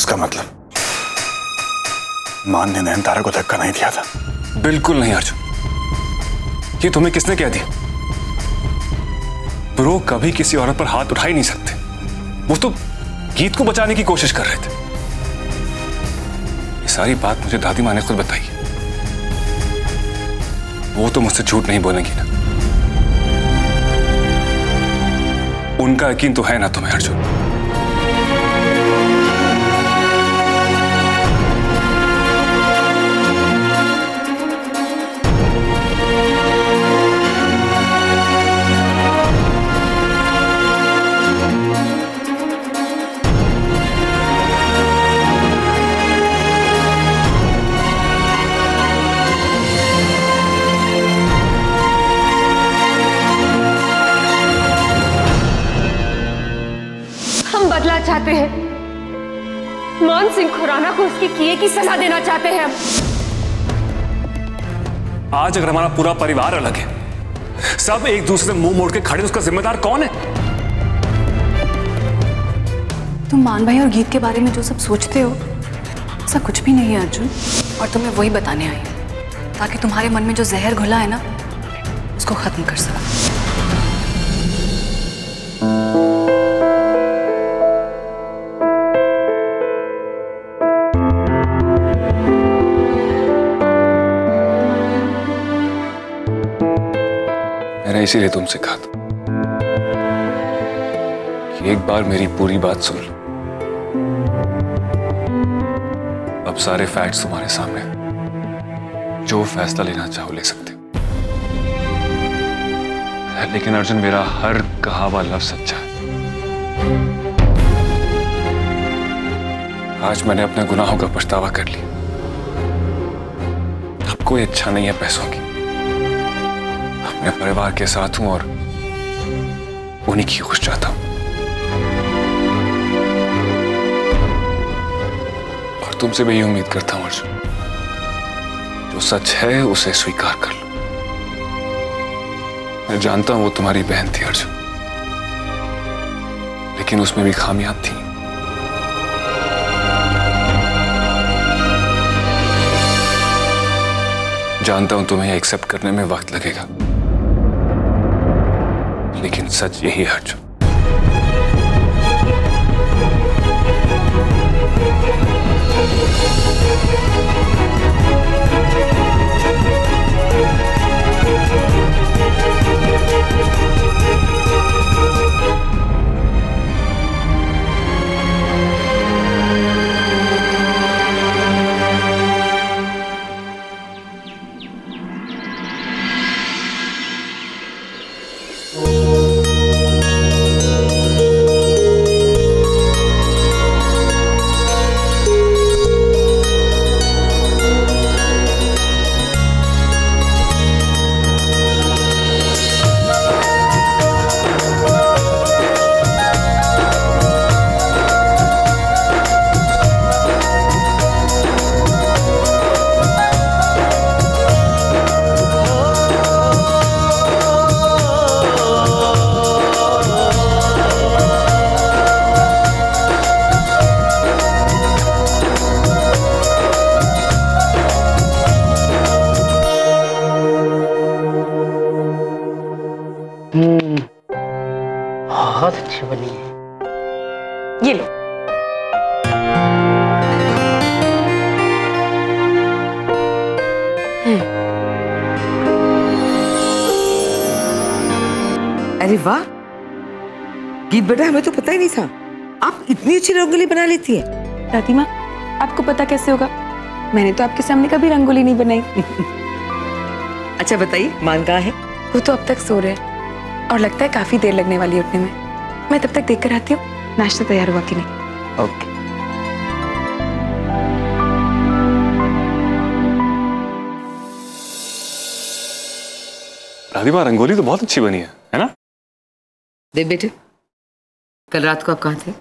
इसका मतलब मान ने नयनतारा को धक्का नहीं दिया था? बिल्कुल नहीं अर्जुन, ये तुम्हें किसने कह दिया? ब्रो कभी किसी औरत पर हाथ उठा ही नहीं सकते। वो तो गीत को बचाने की कोशिश कर रहे थे। ये सारी बात मुझे दादी माँ ने खुद बताई है। वो तो मुझसे झूठ नहीं बोलेंगी ना। उनका यकीन तो है ना तुम्हें अर्जुन? चाहते हैं मान सिंह खुराना को उसके किए की सजा देना चाहते हैं हम। आज अगर हमारा पूरा परिवार अलग है, सब एक दूसरे से मुंह मोड़ के खड़े, उसका जिम्मेदार कौन है? तुम मान भाई और गीत के बारे में जो सब सोचते हो ऐसा कुछ भी नहीं है अर्जुन, और तुम्हें वही बताने आई ताकि तुम्हारे मन में जो जहर घुला है ना उसको खत्म कर सका। मैंने इसीलिए तुमसे कहा था कि एक बार मेरी पूरी बात सुन लो। अब सारे फैक्ट्स तुम्हारे सामने, जो फैसला लेना चाहो ले सकते हो। लेकिन अर्जुन, मेरा हर कहा हुआ लफ्ज सच्चा है। आज मैंने अपने गुनाहों का पछतावा कर लिया। अब कोई इच्छा नहीं है पैसों की। अपने परिवार के साथ हूं और उन्हीं की खुश चाहता हूं। और तुमसे भी यही उम्मीद करता हूं अर्जुन, जो सच है उसे स्वीकार कर लो। मैं जानता हूं वो तुम्हारी बहन थी अर्जुन, लेकिन उसमें भी खामियां थी। जानता हूं तुम्हें एक्सेप्ट करने में वक्त लगेगा, लेकिन सच यही है अर्जुन। बहुत अच्छी बनी है। ये लो। अरे वाह गीत बेटा, हमें तो पता ही नहीं था आप इतनी अच्छी रंगोली बना लेती है। दादी माँ, आपको पता कैसे होगा? मैंने तो आपके सामने कभी रंगोली नहीं बनाई। अच्छा बताइए, मान कहाँ है? वो तो अब तक सो रहे हैं और लगता है काफी देर लगने वाली है उठने में। मैं तब तक देख कर आती हूँ नाश्ता तैयार हुआ कि नहीं। ओके। दादी माँ, रंगोली तो बहुत अच्छी बनी है ना? देख बेटे, कल रात को आप कहाँ थे?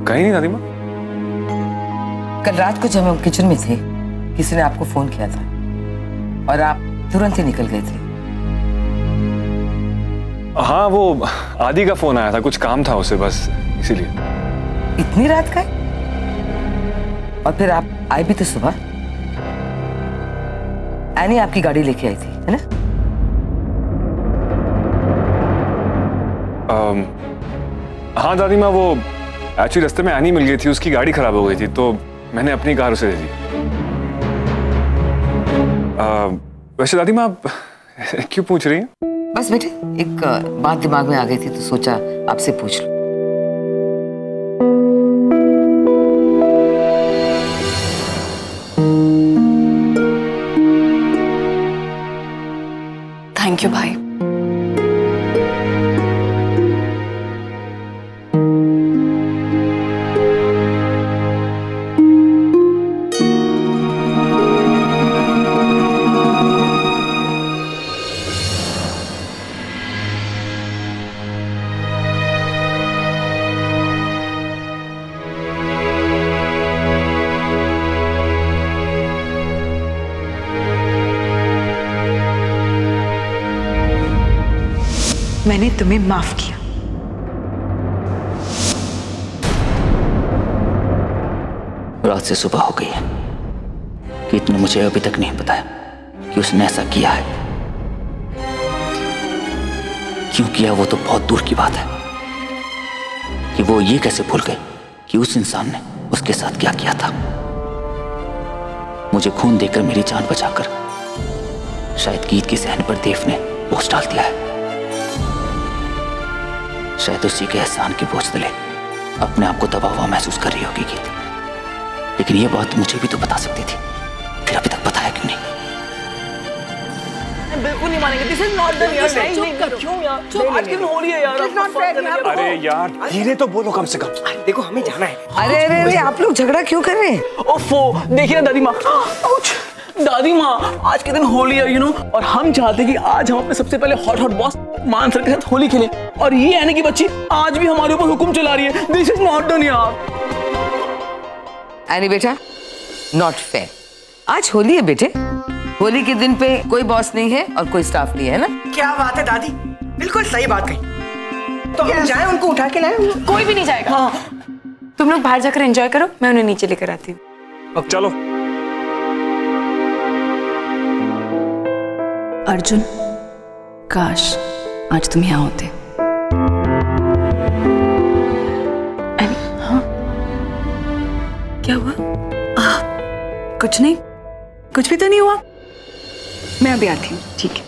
कहीं नहीं दादी माँ। कल रात को जब हम किचन में थे, किसी ने आपको फोन किया था और आप तुरंत ही निकल गए थे। हाँ, वो आदि का फोन आया था, कुछ काम था उसे, बस इसीलिए। इतनी रात का है? और फिर आप आए भी तो सुबह। एनी आपकी गाड़ी लेके आई थी, है ना? हाँ दादी माँ, वो एक्चुअली रास्ते में एनी मिल गई थी, उसकी गाड़ी खराब हो गई थी, तो मैंने अपनी कार उसे दे दी। वैसे दादी माँ आप क्यों पूछ रही हैं? बस बेटे, एक बात दिमाग में आ गई थी तो सोचा आपसे पूछ लूं। थैंक यू भाई। मैंने तुम्हें माफ किया। रात से सुबह हो गई है कि इतने मुझे अभी तक नहीं बताया कि उसने ऐसा किया है। क्यों किया वो तो बहुत दूर की बात है, कि वो ये कैसे भूल गए कि उस इंसान ने उसके साथ क्या किया था। मुझे खून देकर मेरी जान बचाकर शायद गीत की सहन पर देव ने बोझ डाल दिया है। शायद उसी के एहसान के बोझ तले अपने आप को दबा हुआ महसूस कर रही होगी गीत, लेकिन ये बात मुझे भी तो बता सकती थी, फिर अभी तक बताया क्यों नहीं? बिल्कुल नहीं मानेंगे। This is not the real life. क्यों यार? आज के दिन हो रही है यार। अरे यार धीरे तो बोलो कम से कम। देखो हमें जाना है। अरे अरे अरे, आप लोग झगड़ा क्यों कर रहे हैं? ओफो, देखिए ना दादी माँ। दादी माँ, आज के दिन होली है यू नो, और हम चाहते हैं कि आज हम अपने सबसे पहले हॉट हॉट बॉस मान सर के साथ होली खेलें, और ये यानी कि बच्ची आज भी हमारे ऊपर हुक्म चला रही है। दिस इज नॉट डन यार। एनी बेटा, नॉट फेयर। आज होली है बेटे, होली के दिन पे कोई बॉस नहीं है और कोई स्टाफ नहीं है ना? क्या बात है दादी, बिल्कुल सही बात कही। तो हम जाएं उनको उठा के लाएं? कोई भी नहीं जाएगा। हाँ। तुम लोग बाहर जाकर एंजॉय करो, मैं उन्हें नीचे लेकर आती हूँ। अब चलो। अर्जुन, काश आज तुम यहाँ होते। हाँ, क्या हुआ? कुछ नहीं, कुछ भी तो नहीं हुआ। मैं अभी आती हूँ, ठीक है?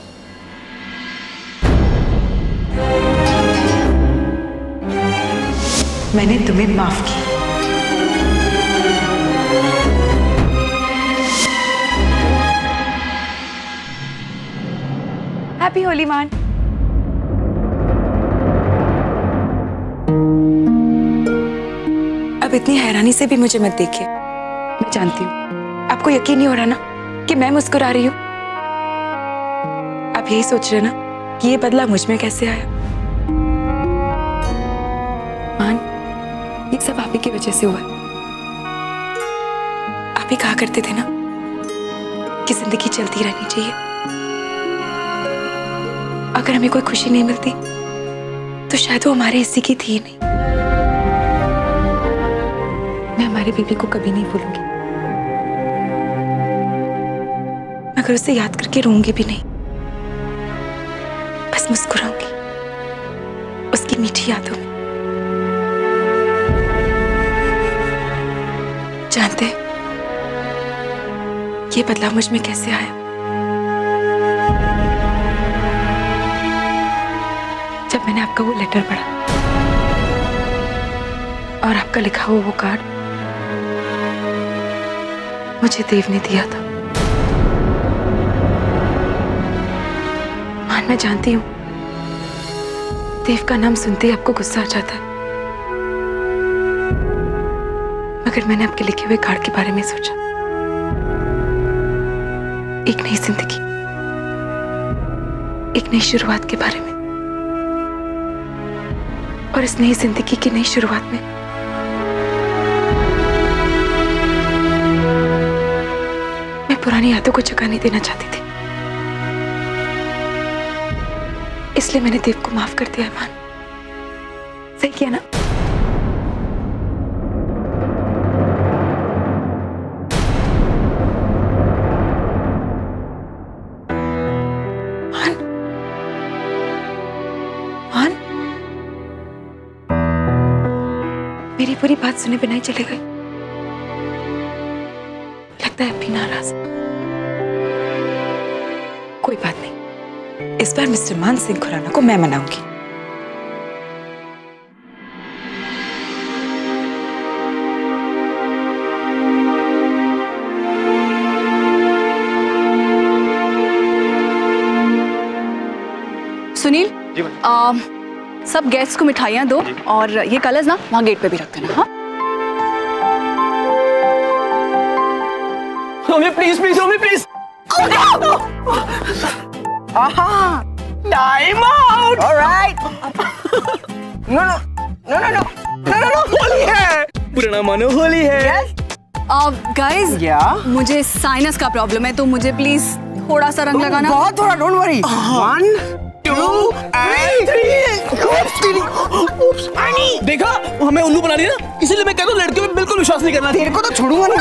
मैंने तुम्हें माफ किया। हैप्पी होली मान। अब इतनी हैरानी से भी मुझे मत देखिए। मैं जानती हूँ आपको यकीन नहीं हो रहा ना कि मैं मुस्कुरा रही हूँ। आप यही सोच रहे ना कि ये बदला मुझ में कैसे आया। मान, ये सब आप ही की वजह से हुआ है। आप ही कहा करते थे ना कि जिंदगी चलती रहनी चाहिए। अगर हमें कोई खुशी नहीं मिलती तो शायद वो हमारे हिस्से की थी ही नहीं। मैं हमारी बीवी को कभी नहीं भूलूंगी, मगर उसे याद करके रोऊंगी भी नहीं, बस मुस्कुराऊंगी उसकी मीठी यादों में। जानते हैं ये बदलाव मुझ में कैसे आया? जब मैंने आपका वो लेटर पढ़ा और आपका लिखा हुआ वो कार्ड मुझे देव ने दिया था। मान, मैं जानती हूं देव का नाम सुनते ही आपको गुस्सा आ जाता है, मगर मैंने आपके लिखे हुए कार्ड के बारे में सोचा। एक नई जिंदगी, एक नई शुरुआत के बारे में। और इस नई जिंदगी की नई शुरुआत में मैं पुरानी यादों को जगह नहीं देना चाहती थी। इसलिए मैंने देव को माफ कर दिया है मान। सही किया ना? मान, मान, मेरी पूरी बात सुने बिना ही चले गए। लगता है अभी नाराज। कोई बात नहीं, इस बार मिस्टर मान सिंह खुराना को मैं मनाऊंगी। सुनील, सब गेस्ट को मिठाइयाँ दो और ये कलर्स ना वहाँ गेट पे भी रख देना। हाँ Romi please please, Romi please. Time out. Alright. No no no no no no no no, Holi है। पुराना मानो होली है। गाइस, मुझे साइनस का प्रॉब्लम है तो मुझे प्लीज थोड़ा सा रंग लगाना। बहुत थोड़ा, डोंट वरी। 1 2 and 3। देखा, हमें उल्लू बना दिया ना, इसीलिए मैं कहता हूँ लड़कियों में बिल्कुल विश्वास नहीं करना। तेरे को तो छोड़ूंगा नहीं।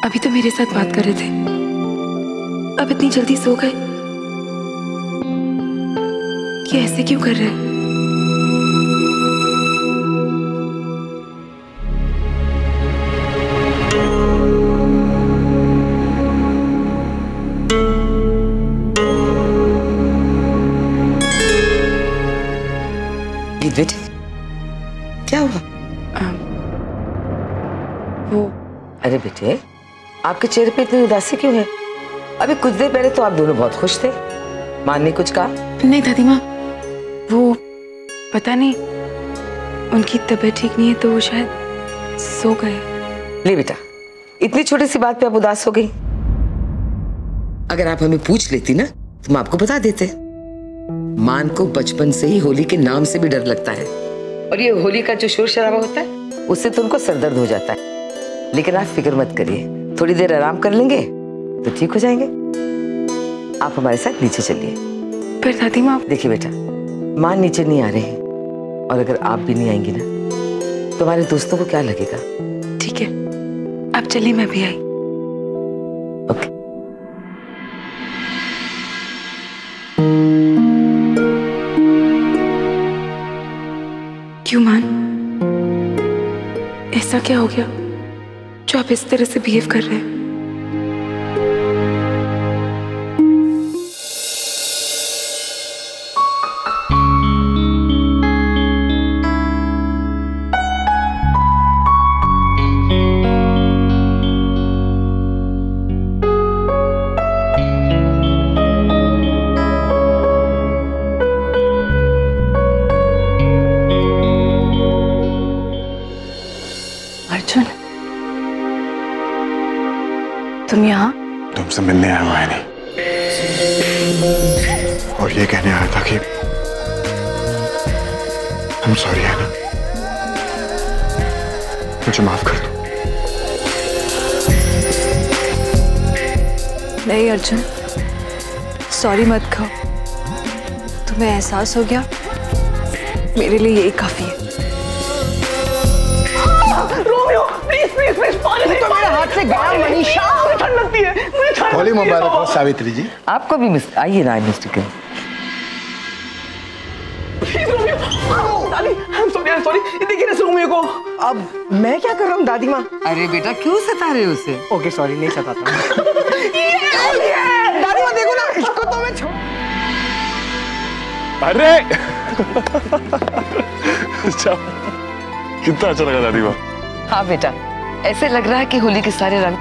अभी तो मेरे साथ बात कर रहे थे, अब इतनी जल्दी सो गए। ये ऐसे क्यों कर रहे हैं? बेटे, क्या हुआ? वो अरे बेटे, आपके चेहरे पे इतनी उदासी क्यों है? अभी कुछ देर पहले तो आप दोनों बहुत खुश थे। मान ने कुछ कहा? नहीं दादी माँ, वो पता नहीं, उनकी तबीयत ठीक नहीं है तो वो शायद सो गए। ले बेटा, इतनी छोटी सी बात पे आप उदास हो गई। अगर आप हमें पूछ लेती ना तो हम आपको बता देते। मान को बचपन से ही होली के नाम से भी डर लगता है, और ये होली का जो शोर शराबा होता है उससे तो उनको सरदर्द हो जाता है। लेकिन आप फिक्र मत करिए, थोड़ी देर आराम कर लेंगे तो ठीक हो जाएंगे। आप हमारे साथ नीचे चलिए। पर दादी माँ, देखिए बेटा, मान नीचे नहीं आ रहे हैं, और अगर आप भी नहीं आएंगी ना तो हमारे दोस्तों को क्या लगेगा? ठीक है, आप चलिए, मैं भी आई। ओके। क्यों मान, ऐसा क्या हो गया जो आप इस तरह से बिहेव कर रहे हैं? अर्जुन, तुम यहाँ? तुमसे मिलने आया हुआ है नहीं, और ये कहने आया था कि तुम सॉरी है ना, मुझे माफ कर दो। नहीं अर्जुन, सॉरी मत कहो। तुम्हें एहसास हो गया, मेरे लिए यही काफी है। रोमियो प्लीज प्लीज प्लीज, पानी नहीं। तो मेरे हाथ से गया मनीषा। मुझे ठंड लगती है, मुझे ठंड। होली मुबारक हो सावित्री जी। आपको भी आइए ना मिस्टर। सॉरी, देखिए ना रोमियो को। अब मैं क्या कर रहा हूँ दादी माँ? अरे बेटा, क्यों सता रहे हो उसे? ओके सॉरी, नहीं सताता। दादी माँ देखो ना, इसको तो मैं छोड़। अरे कितना अच्छा लगा दादी माँ। हाँ बेटा, ऐसे लग रहा है कि होली के सारे रंग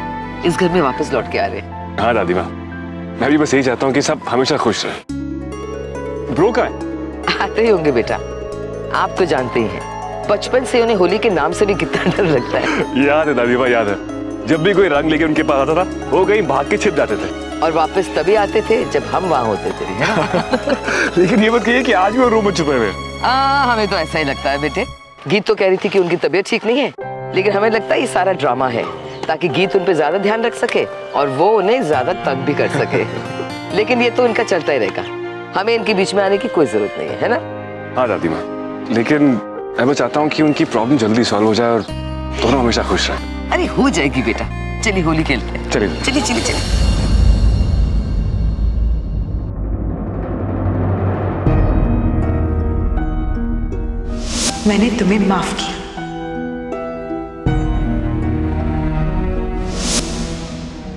इस घर में वापस लौट के आ रहे हैं। हाँ दादी माँ, मैं भी बस यही चाहता हूँ कि सब हमेशा खुश रहे। ब्रो कहाँ है? आते ही होंगे बेटा, आप तो जानते ही हैं, बचपन से उन्हें होली के नाम से भी कितना डर लगता है। याद है दादी माँ, याद है। जब भी कोई रंग लेके उनके पास आता था, वो कहीं भाग के छिप जाते थे और वापस तभी आते थे जब हम वहाँ होते थे। लेकिन ये बात कहिए कि आज भी वो रूम में छुपे हुए। हमें तो ऐसा ही लगता है बेटे। गीत तो कह रही थी कि उनकी तबीयत ठीक नहीं है, लेकिन हमें लगता है ये सारा ड्रामा है ताकि गीत उन पे ज्यादा ध्यान रख सके और वो उन्हें ज्यादा तंग भी कर सके। लेकिन ये तो इनका चलता ही रहेगा, हमें इनके बीच में आने की कोई जरूरत नहीं है ना? हाँ दादी माँ, लेकिन मैं चाहता हूँ कि उनकी प्रॉब्लम जल्दी सॉल्व हो जाए और दोनों हमेशा खुश रहें। अरे हो जाएगी बेटा, चलिए होली खेलते हैं। चलिए चलिए चलिए चलिए। मैंने तुम्हें माफ किया।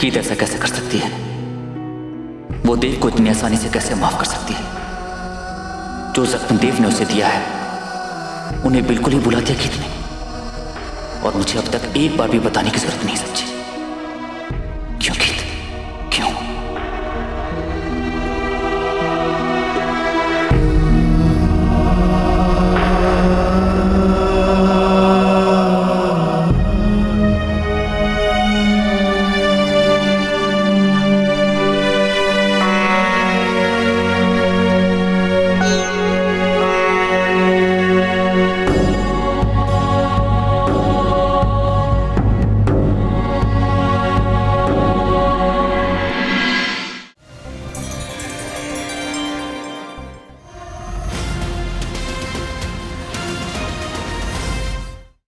गीत ऐसा कैसे कर सकती है? वो देव को इतनी आसानी से कैसे माफ कर सकती है? जो जख्म देव ने उसे दिया है उन्हें बिल्कुल ही भुला दिया गीत ने, और मुझे अब तक एक बार भी बताने की जरूरत नहीं समझी।